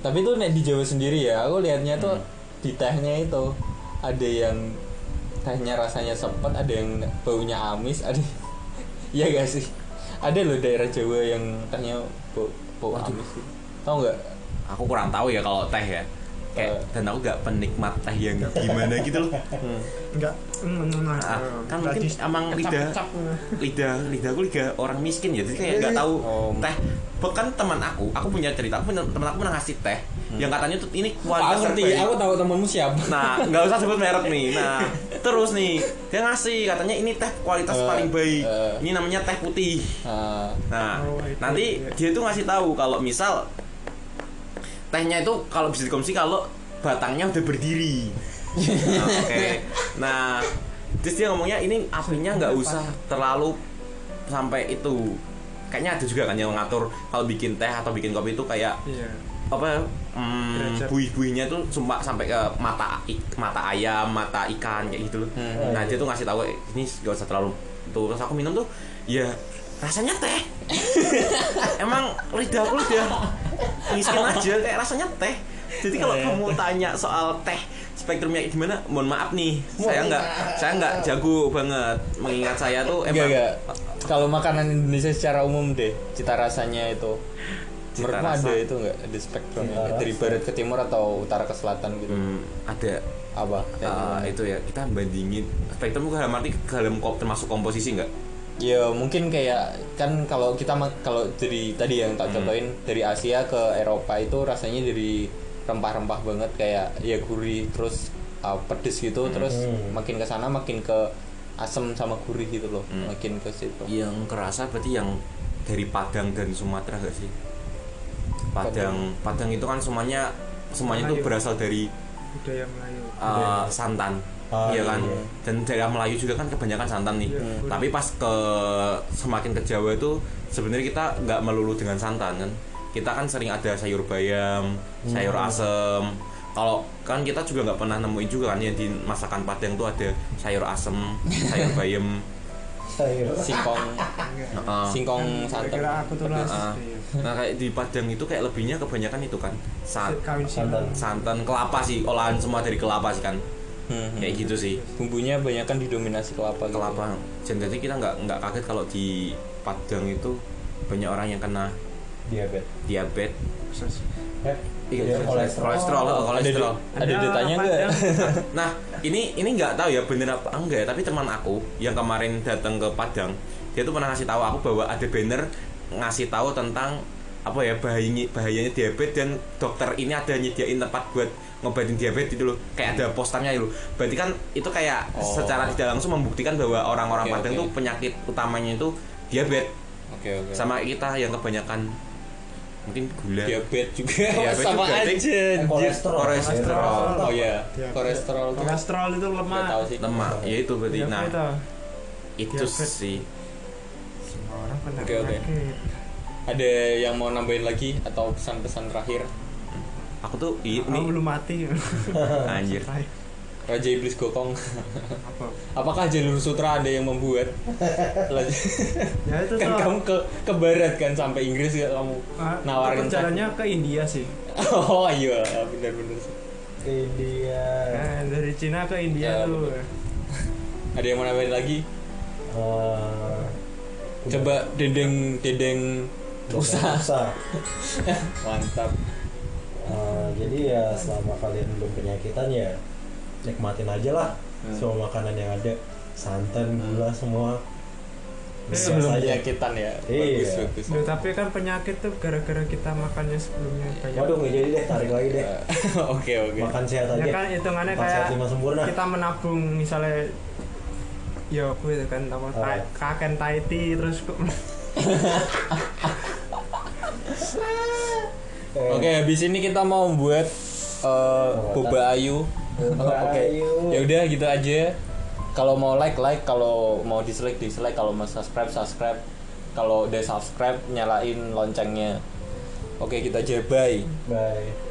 Tapi tuh di Jawa sendiri ya, aku lihatnya tuh di tehnya itu ada yang tehnya rasanya sepet, ada yang baunya amis, ada iya gak sih? Ada loh daerah Jawa yang tehnya bau amis gitu. Tahu nggak? Aku kurang tahu ya kalau teh ya. Kayak dan aku gak penikmat teh yang gimana gitu loh. Enggak. Kan mungkin emang lidahku lidah orang miskin ya, jadi kayak nggak tahu teh. Bahkan teman aku punya cerita, teman aku pernah ngasih teh yang katanya tuh ini kualitas terbaik. Aku tahu temanmu siapa. Nah, nggak usah sebut merek nih. Nah, terus nih dia ngasih katanya ini teh kualitas paling baik. Ini namanya teh putih. Nah, nanti dia tuh ngasih tahu kalau misal tehnya itu kalau bisa dikonsumsi kalau batangnya udah berdiri. Nah, oke. Nah, terus dia ngomongnya ini apinya nggak usah terlalu sampai itu. Kayaknya ada juga kan yang ngatur kalau bikin teh atau bikin kopi itu kayak apa buih-buihnya tuh cuma sampai ke mata ayam, mata ikan kayak gitu loh. Nah, dia tuh ngasih tahu ini nggak usah terlalu tuh. Terus aku minum tuh ya rasanya teh. Emang lidahku udah miskin aja kayak rasanya teh. Jadi kalau kamu tanya soal teh spektrumnya gimana, mohon maaf nih, saya nggak jago banget. Mengingat saya tuh emang enggak. Kalau makanan Indonesia secara umum deh, cita rasanya itu menurutmu ada itu enggak? Ada spektrumnya dari barat ke timur atau utara ke selatan gitu? ada Apa? itu ya, kita bandingin spektrum itu dalam arti termasuk komposisi nggak? Ya mungkin kayak kan kalau dari tadi yang tak contohin dari Asia ke Eropa itu rasanya dari rempah-rempah banget, kayak ya gurih terus pedes gitu, terus makin ke sana makin ke asam sama gurih gitu loh, makin ke situ. Yang kerasa berarti yang dari Padang dan Sumatera gak sih? Padang itu kan semuanya itu berasal dari budaya Melayu. santan. Iya kan, dan daerah Melayu juga kan kebanyakan santan nih. Tapi pas semakin ke Jawa itu sebenarnya kita nggak melulu dengan santan kan. Kita kan sering ada sayur bayam, sayur asem, kalau kan kita juga nggak pernah nemuin juga kan yang di masakan Padang tuh ada sayur asem, sayur bayam, sayur singkong santan. Kira aku tuh lah. nah kayak di Padang itu kayak lebihnya kebanyakan itu kan Kawin santan. santan kelapa sih, olahan semua dari kelapa sih kan. Kayak gitu sih, Bumbunya banyak kan didominasi kelapa. kelapa. Jadi kita nggak kaget kalau di Padang itu banyak orang yang kena diabetes. Iya, kolesterol. Ada datanya nggak? Nah, ini nggak tahu ya bener apa enggak, tapi teman aku yang kemarin datang ke Padang, dia tuh pernah ngasih tahu aku bahwa ada banner ngasih tahu tentang apa ya bahayanya diabetes, dan dokter ini ada nyediain tempat buat ngobatin diabetes itu loh. Kayak ada posternya itu. Berarti kan itu kayak secara tidak langsung membuktikan bahwa orang-orang Padang tuh penyakit utamanya itu diabetes. Oke. Sama kita yang kebanyakan mungkin gula. Diabetes juga. Diabetes Sama juga, aja. Kolesterol. Oh iya. Diabetes. Kolesterol Itu nggak lemak. tahu sih. Lemak. Ya itu berarti. Nah, itu Diabetes. sih. Semua orang kena Oke. penyakit. Ada yang mau nambahin lagi atau pesan-pesan terakhir? Aku tuh ini Aku belum mati. anjir. Raja Iblis Gokong. Apa? Apakah jalur sutra ada yang membuat? Ya itu Kan tuh. kamu ke barat kan, sampai Inggris ya kamu nawarin jalannya ke India sih. Oh iya, benar-benar sih. India. Nah, dari Cina ke India Ya, tuh. Ada yang mau nambahin lagi? Coba dendeng rusa. Mantap. Jadi ya selama kalian belum penyakitan ya nikmatin aja lah semua makanan yang ada, santan, gula semua. Sebelum penyakitan ya. Iya. Bagus. Duh, tapi kan penyakit tuh gara-gara kita makannya sebelumnya banyak. Waduh, nggak jadi deh, tarik lagi deh. Oke. Makan sehat aja. Ya kan hitungannya Makan sehat kayak 5 sempurna. kita menabung misalnya ya aku itu kan apa kaken Thai terus Oke, habis ini kita mau buat boba ayu. Oke. Ya udah gitu aja. Kalau mau like, kalau mau dislike, kalau mau subscribe. Kalau udah subscribe, nyalain loncengnya. Oke, kita aja bye. Bye.